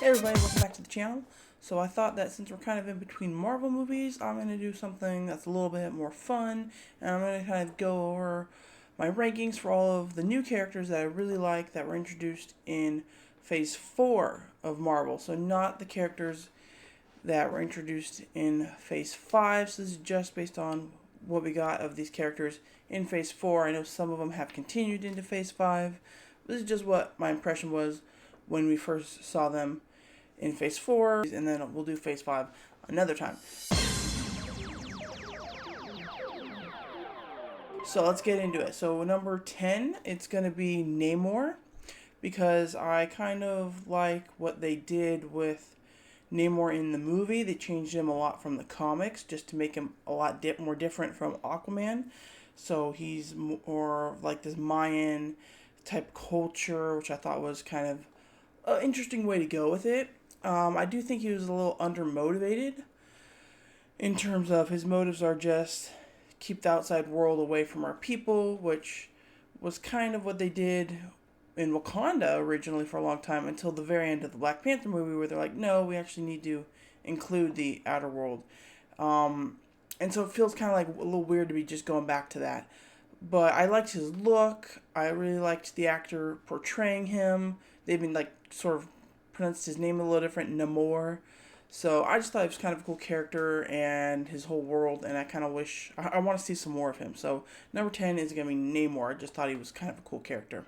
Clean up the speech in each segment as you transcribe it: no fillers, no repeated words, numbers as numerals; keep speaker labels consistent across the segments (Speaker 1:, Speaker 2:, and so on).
Speaker 1: Hey everybody, welcome back to the channel. So I thought that since we're kind of in between Marvel movies, I'm going to do something that's a little bit more fun, and I'm going to kind of go over my rankings for all of the new characters that I really like that were introduced in Phase 4 of Marvel. So not the characters that were introduced in Phase 5, so this is just based on what we got of these characters in Phase 4. I know some of them have continued into Phase 5. This is just what my impression was when we first saw them in Phase 4, and then we'll do Phase 5 another time. So let's get into it. So number 10, it's going to be Namor, because I kind of like what they did with Namor in the movie. They changed him a lot from the comics just to make him a lot more different from Aquaman. So he's more like this Mayan type culture, which I thought was kind of an interesting way to go with it. I do think he was a little undermotivated in terms of his motives are just keep the outside world away from our people, which was kind of what they did in Wakanda originally for a long time until the very end of the Black Panther movie, where they're like, no, we actually need to include the outer world. And so it feels kind of like a little weird to be just going back to that. But I liked his look. I really liked the actor portraying him. They've been like sort of pronounced his name a little different, Namor. So I just thought he was kind of a cool character and his whole world, and I kind of wish I want to see some more of him. So number 10 is going to be Namor. I just thought he was kind of a cool character.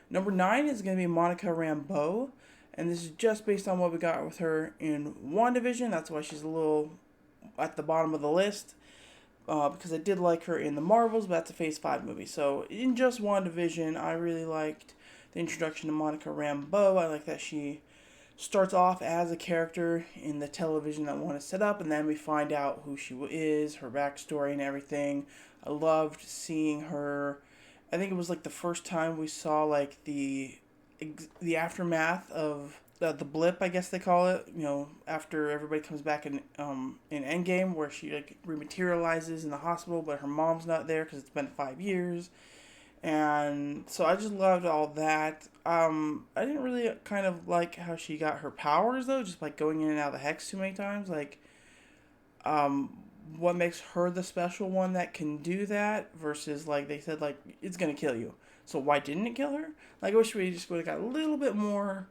Speaker 1: Number 9 is going to be Monica Rambeau, and this is just based on what we got with her in WandaVision. That's why she's a little at the bottom of the list, because I did like her in the Marvels, but that's a Phase 5 movie. So in just WandaVision, I really liked the introduction to Monica Rambeau. I like that she starts off as a character in the television that we want to set up, and then we find out who she is, her backstory, and everything. I loved seeing her. I think it was like the first time we saw like the aftermath of the blip, I guess they call it. You know, after everybody comes back in Endgame, where she like rematerializes in the hospital, but her mom's not there because it's been 5 years. And so I just loved all that. I didn't really kind of like how she got her powers though, just like going in and out of the hex too many times. Like, um, what makes her the special one that can do that versus like they said like it's gonna kill you. So why didn't it kill her? Like I wish we just would have got a little bit more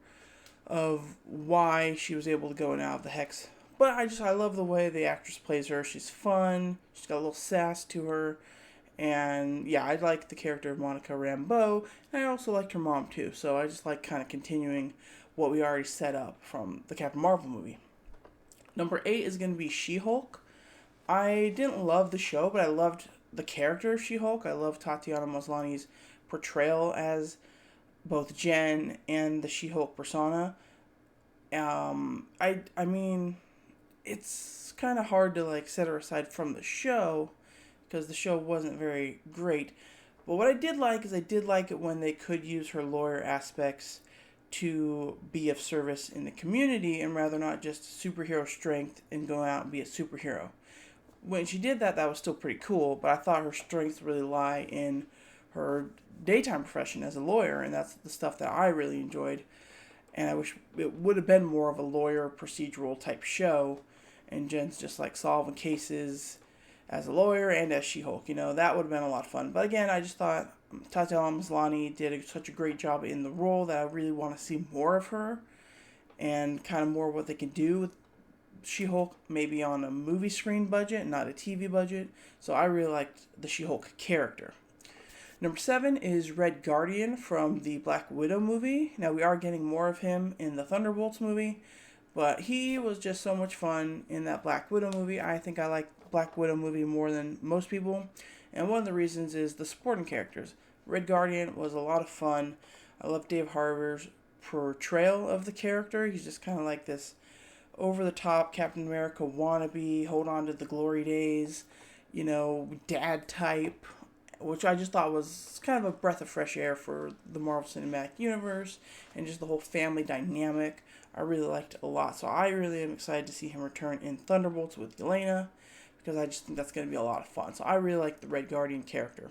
Speaker 1: of why she was able to go in and out of the hex. But I love the way the actress plays her. She's fun. She's got a little sass to her. And yeah, I like the character of Monica Rambeau, and I also liked her mom too. So I just like kind of continuing what we already set up from the Captain Marvel movie. Number 8 is going to be She-Hulk. I didn't love the show, but I loved the character of She-Hulk. I love Tatiana Maslany's portrayal as both Jen and the She-Hulk persona. I mean, it's kind of hard to like set her aside from the show because the show wasn't very great. But what I did like is I did like it when they could use her lawyer aspects to be of service in the community and rather not just superhero strength and go out and be a superhero. When she did that, that was still pretty cool, but I thought her strengths really lie in her daytime profession as a lawyer, and that's the stuff that I really enjoyed. And I wish it would have been more of a lawyer procedural type show, and Jen's just like solving cases as a lawyer and as She-Hulk. You know, that would have been a lot of fun. But again, I just thought Tatiana Maslany did such a great job in the role that I really want to see more of her and kind of more what they can do with She-Hulk, maybe on a movie screen budget, not a TV budget. So I really liked the She-Hulk character. Number 7 is Red Guardian from the Black Widow movie. Now we are getting more of him in the Thunderbolts movie, but he was just so much fun in that Black Widow movie. I think I like Black Widow movie more than most people, and one of the reasons is the supporting characters. Red Guardian was a lot of fun. I love Dave Harbour's portrayal of the character. He's just kind of like this over-the-top Captain America wannabe, hold on to the glory days, you know, dad type, which I just thought was kind of a breath of fresh air for the Marvel Cinematic Universe and just the whole family dynamic. I really liked it a lot. So I really am excited to see him return in Thunderbolts with Yelena because I just think that's going to be a lot of fun. So I really like the Red Guardian character.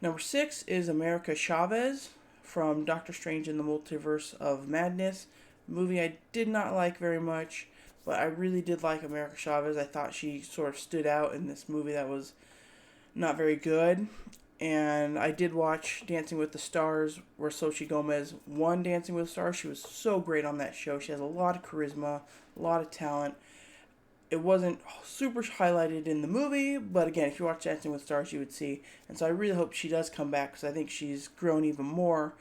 Speaker 1: Number 6 is America Chavez from Doctor Strange in the Multiverse of Madness. movie I did not like very much, but I really did like America Chavez. I thought she sort of stood out in this movie that was not very good. And I did watch Dancing with the Stars, where Xochitl Gomez won Dancing with the Stars. She was so great on that show. She has a lot of charisma, a lot of talent. It wasn't super highlighted in the movie, but again, if you watch Dancing with the Stars, you would see. And so I really hope she does come back because I think she's grown even more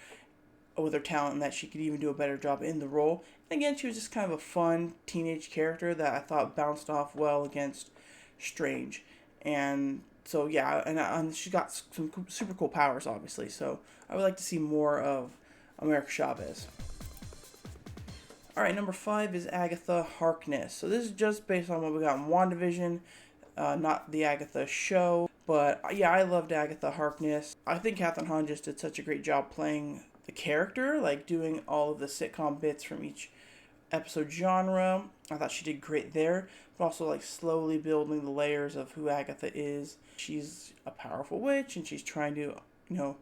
Speaker 1: with her talent and that she could even do a better job in the role. And again, she was just kind of a fun teenage character that I thought bounced off well against Strange. And so yeah, and she got some super cool powers, obviously. So I would like to see more of America Chavez. All right, number 5 is Agatha Harkness. So this is just based on what we got in WandaVision, not the Agatha show. But yeah, I loved Agatha Harkness. I think Kathryn Hahn just did such a great job playing the character, like doing all of the sitcom bits from each episode genre. I thought she did great there, but also like slowly building the layers of who Agatha is. She's a powerful witch, and she's trying to, you know,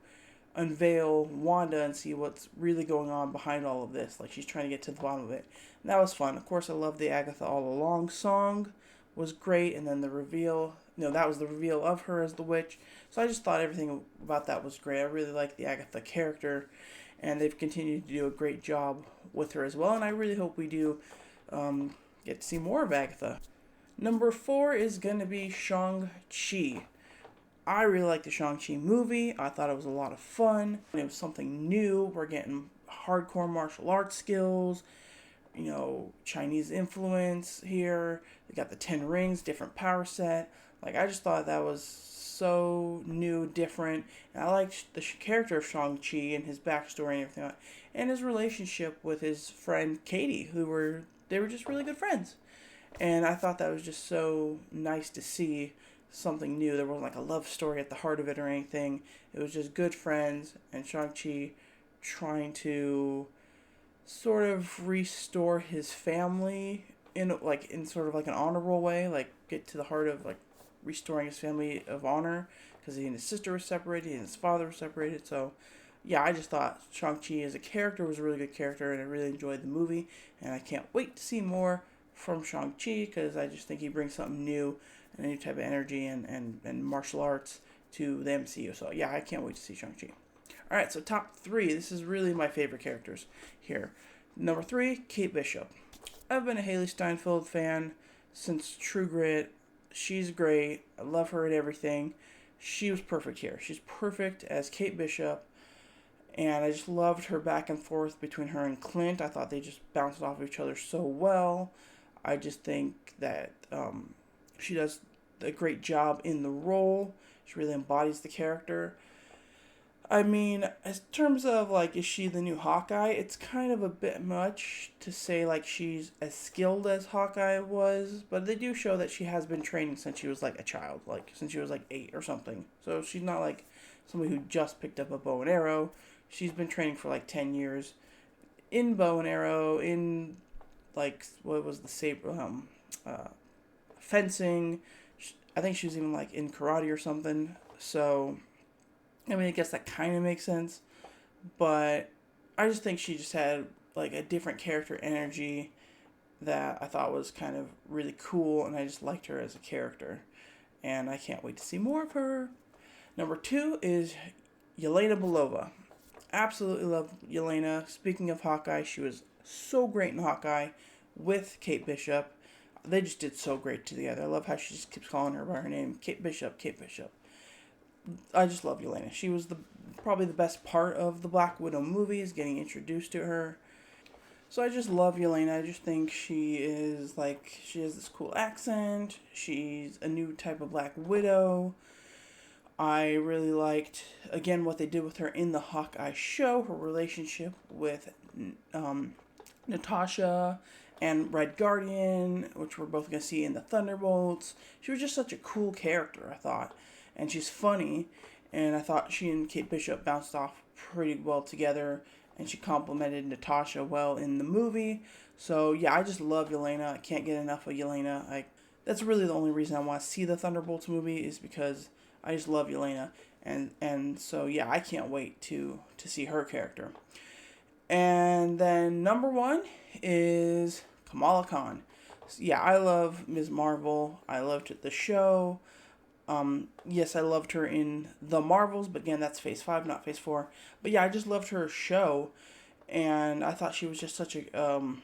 Speaker 1: unveil Wanda and see what's really going on behind all of this. Like she's trying to get to the bottom of it. And that was fun. Of course, I love the Agatha All Along song was great, and then the reveal. That was the reveal of her as the witch. So I just thought everything about that was great. I really like the Agatha character, and they've continued to do a great job with her as well. And I really hope we do get to see more of Agatha. Number 4 is going to be Shang-Chi. I really liked the Shang-Chi movie. I thought it was a lot of fun. It was something new. We're getting hardcore martial arts skills, Chinese influence here. They got the 10 rings, different power set. Like, I just thought that was so new, different. And I liked the character of Shang-Chi and his backstory and everything like that. And his relationship with his friend Katie, they were just really good friends. And I thought that was just so nice to see something new. There wasn't like a love story at the heart of it or anything. It was just good friends and Shang-Chi trying to sort of restore his family in sort of like an honorable way, like get to the heart of like restoring his family of honor because he and his sister were separated and his father was separated. So yeah, I just thought Shang-Chi as a character was a really good character, and I really enjoyed the movie, and I can't wait to see more from Shang-Chi because I just think he brings something new and a new type of energy and martial arts to the MCU. So yeah, I can't wait to see Shang-Chi. All right, so top 3. This is really my favorite characters here. Number 3, Kate Bishop. I've been a Haley Steinfeld fan since True Grit. She's great. I love her and everything. She was perfect here. She's perfect as Kate Bishop. And I just loved her back and forth between her and Clint. I thought they just bounced off of each other so well. I just think that she does a great job in the role. She really embodies the character. I mean, in terms of, like, is she the new Hawkeye? It's kind of a bit much to say, like, she's as skilled as Hawkeye was, but they do show that she has been training since she was, like, a child, like, since she was, like, 8 or something. So she's not, like, somebody who just picked up a bow and arrow. She's been training for, like, 10 years in bow and arrow, in, like, what was the saber, fencing. I think she was even, like, in karate or something. So I mean, I guess that kind of makes sense, but I just think she just had like a different character energy that I thought was kind of really cool, and I just liked her as a character, and I can't wait to see more of her. Number 2 is Yelena Belova. Absolutely love Yelena. Speaking of Hawkeye, she was so great in Hawkeye with Kate Bishop. They just did so great together. I love how she just keeps calling her by her name, Kate Bishop, Kate Bishop. I just love Yelena. She was probably the best part of the Black Widow movies, getting introduced to her. So I just love Yelena. I just think she has this cool accent. She's a new type of Black Widow. I really liked, again, what they did with her in the Hawkeye show, her relationship with Natasha and Red Guardian, which we're both going to see in the Thunderbolts. She was just such a cool character, I thought. And she's funny, and I thought she and Kate Bishop bounced off pretty well together, and she complimented Natasha well in the movie. So yeah, I just love Yelena. I can't get enough of Yelena. That's really the only reason I want to see the Thunderbolts movie, is because I just love Yelena, and so yeah, I can't wait to see her character. And then number 1 is Kamala Khan. Yeah, I love Ms. Marvel. I loved the show. Yes, I loved her in The Marvels, but again, that's Phase 5, not Phase 4. But yeah, I just loved her show, and I thought she was just such an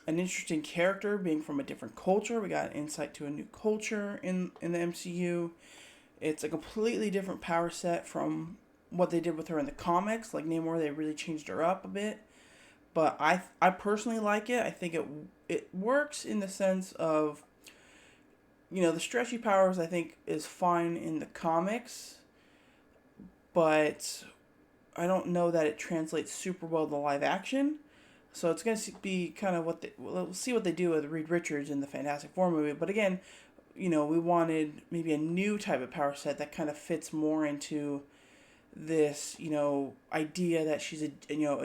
Speaker 1: interesting character, being from a different culture. We got insight to a new culture in the MCU. It's a completely different power set from what they did with her in the comics. Like Namor, they really changed her up a bit. But I personally like it. I think it works in the sense of, the stretchy powers I think is fine in the comics, but I don't know that it translates super well to live action. So it's going to be kind of we'll see what they do with Reed Richards in the Fantastic Four movie. But again, we wanted maybe a new type of power set that kind of fits more into this, idea that she's a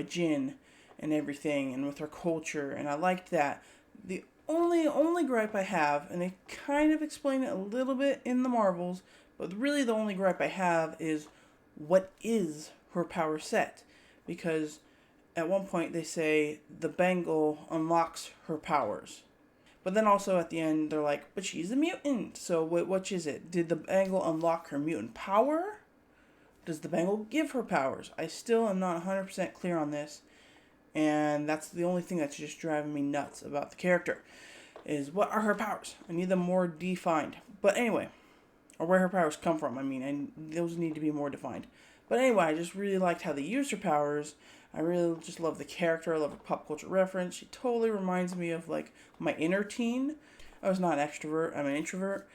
Speaker 1: djinn and everything, and with her culture, and I liked that. The only gripe I have, and they kind of explain it a little bit in the Marvels, but really the only gripe I have is what is her power set, because at one point they say the bangle unlocks her powers. But then also at the end they're like, but she's a mutant. So which is it? Did the bangle unlock her mutant power? Does the bangle give her powers? I still am not 100% clear on this. And that's the only thing that's just driving me nuts about the character. Is what are her powers? I need them more defined. But anyway, or where her powers come from. I mean, and those need to be more defined. But anyway, I just really liked how they used her powers. I really just love the character. I love her pop culture reference. She totally reminds me of like my inner teen. I was not an extrovert. I'm an introvert.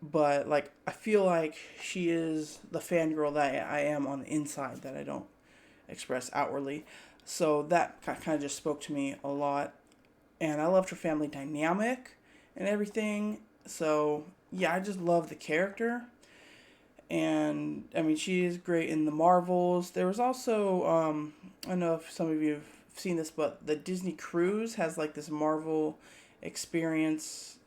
Speaker 1: But like I feel like she is the fangirl that I am on the inside that I don't express outwardly. So that kind of just spoke to me a lot. And I loved her family dynamic and everything. So yeah, I just love the character. And I mean, she is great in the Marvels. There was also, I don't know if some of you have seen this, but the Disney Cruise has like this Marvel experience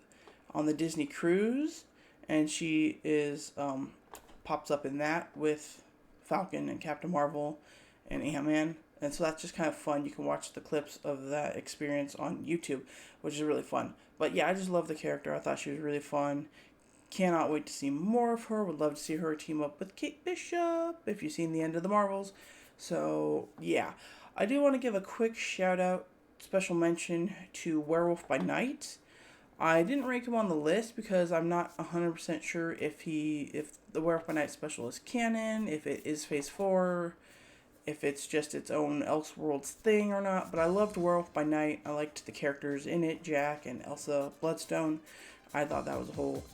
Speaker 1: on the Disney Cruise, and she is pops up in that with Falcon and Captain Marvel and Ant-Man. And so that's just kind of fun. You can watch the clips of that experience on YouTube, which is really fun. But yeah, I just love the character. I thought she was really fun. Cannot wait to see more of her. Would love to see her team up with Kate Bishop if you've seen the end of the Marvels. So yeah, I do want to give a quick shout out, special mention to Werewolf by Night. I didn't rank him on the list because I'm not 100% sure if the Werewolf by Night special is canon, if it is Phase 4, if it's just its own Elseworlds thing or not. But I loved Werewolf by Night. I liked the characters in it, Jack and Elsa Bloodstone. I thought that was a whole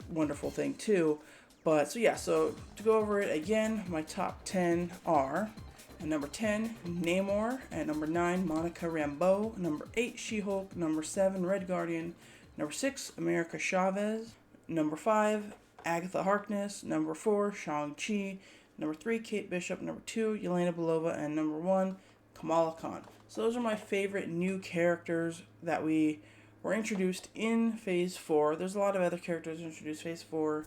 Speaker 1: wonderful thing too. But so yeah, so to go over it again, my top 10 are: at number 10, Namor; at number 9, Monica Rambeau; number 8, She-Hulk; number 7, Red Guardian; number 6, America Chavez; number 5, Agatha Harkness; number 4, Shang-Chi; number 3, Kate Bishop; number 2, Yelena Belova; and number 1, Kamala Khan. So those are my favorite new characters that we were introduced in Phase 4. There's a lot of other characters introduced Phase 4,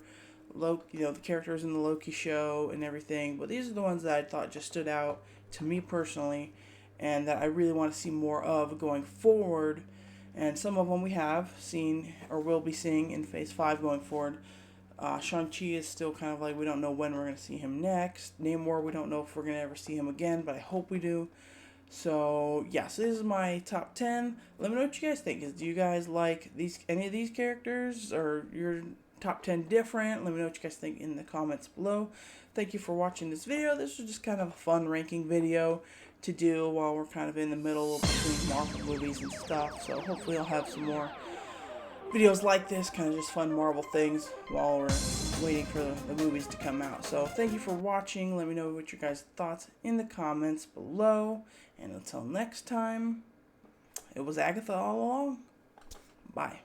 Speaker 1: the characters in the Loki show and everything, but these are the ones that I thought just stood out to me personally and that I really want to see more of going forward. And some of them we have seen or will be seeing in Phase 5 going forward. Shang-Chi is still kind of like, we don't know when we're going to see him next. Namor, we don't know if we're going to ever see him again, but I hope we do. So yeah, so this is my top 10. Let me know what you guys think. Do you guys like any of these characters, or your top 10 different? Let me know what you guys think in the comments below. Thank you for watching this video. This was just kind of a fun ranking video to do while we're kind of in the middle between Marvel movies and stuff. So hopefully I'll have some more videos like this, kind of just fun Marvel things while we're waiting for the movies to come out. So thank you for watching. Let me know what your guys' thoughts in the comments below. And until next time, it was Agatha all along. Bye.